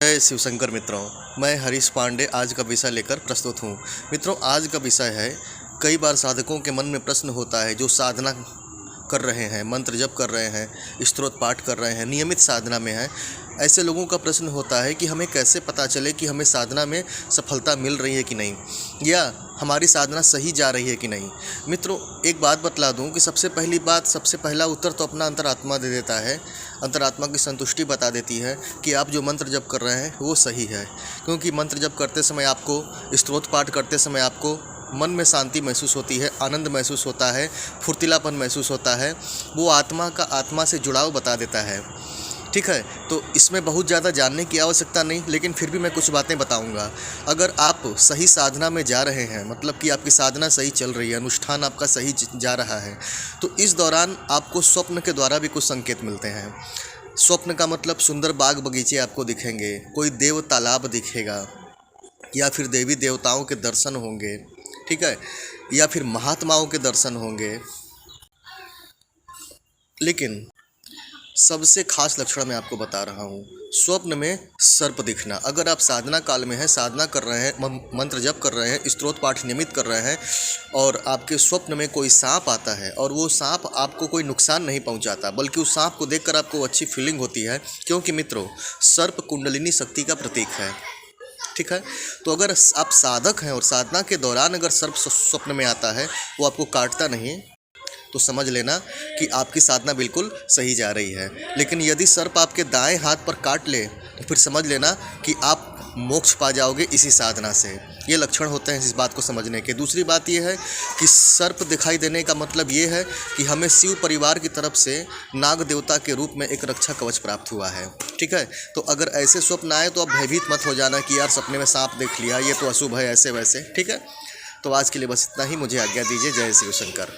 जय शिवशंकर मित्रों, मैं हरीश पांडे आज का विषय लेकर प्रस्तुत हूँ। मित्रों, आज का विषय है, कई बार साधकों के मन में प्रश्न होता है जो साधना कर रहे हैं, मंत्र जप कर रहे हैं, स्तोत्र पाठ कर रहे हैं, नियमित साधना में हैं। ऐसे लोगों का प्रश्न होता है कि हमें कैसे पता चले कि हमें साधना में सफलता मिल रही है कि नहीं, या हमारी साधना सही जा रही है कि नहीं। मित्रों, एक बात बतला दूं कि सबसे पहला उत्तर तो अपना अंतरात्मा दे देता है। अंतरात्मा की संतुष्टि बता देती है कि आप जो मंत्र जप कर रहे हैं वो सही है, क्योंकि मंत्र जप करते समय आपको, स्तोत्र पाठ करते समय आपको मन में शांति महसूस होती है, आनंद महसूस होता है, फुर्तीलापन महसूस होता है। वो आत्मा से जुड़ाव बता देता है। ठीक है, तो इसमें बहुत ज़्यादा जानने की आवश्यकता नहीं, लेकिन फिर भी मैं कुछ बातें बताऊंगा। अगर आप सही साधना में जा रहे हैं, मतलब कि आपकी साधना सही चल रही है, अनुष्ठान आपका सही जा रहा है, तो इस दौरान आपको स्वप्न के द्वारा भी कुछ संकेत मिलते हैं। स्वप्न का मतलब सुंदर बाग बगीचे आपको दिखेंगे, कोई देव तालाब दिखेगा, या फिर देवी देवताओं के दर्शन होंगे, ठीक है, या फिर महात्माओं के दर्शन होंगे। लेकिन सबसे खास लक्षण मैं आपको बता रहा हूँ, स्वप्न में सर्प दिखना। अगर आप साधना काल में हैं, साधना कर रहे हैं, मंत्र जप कर रहे हैं, स्तोत्र पाठ नियमित कर रहे हैं, और आपके स्वप्न में कोई सांप आता है और वो सांप आपको कोई नुकसान नहीं पहुंचाता, बल्कि उस सांप को देखकर आपको अच्छी फीलिंग होती है, क्योंकि मित्रों, सर्प कुंडलिनी शक्ति का प्रतीक है। ठीक है, तो अगर आप साधक हैं और साधना के दौरान अगर सर्प स्वप्न में आता है, वो आपको काटता नहीं, तो समझ लेना कि आपकी साधना बिल्कुल सही जा रही है। लेकिन यदि सर्प आपके दाएं हाथ पर काट ले, तो फिर समझ लेना कि आप मोक्ष पा जाओगे इसी साधना से। ये लक्षण होते हैं इस बात को समझने के। दूसरी बात ये है कि सर्प दिखाई देने का मतलब ये है कि हमें शिव परिवार की तरफ से नाग देवता के रूप में एक रक्षा कवच प्राप्त हुआ है। ठीक है, तो अगर ऐसे स्वप्न आए तो आप भयभीत मत हो जाना कि यार सपने में सांप देख लिया, ये तो अशुभ है, ऐसे वैसे। ठीक है, तो आज के लिए बस इतना ही। मुझे आज्ञा दीजिए। जय शिव शंकर।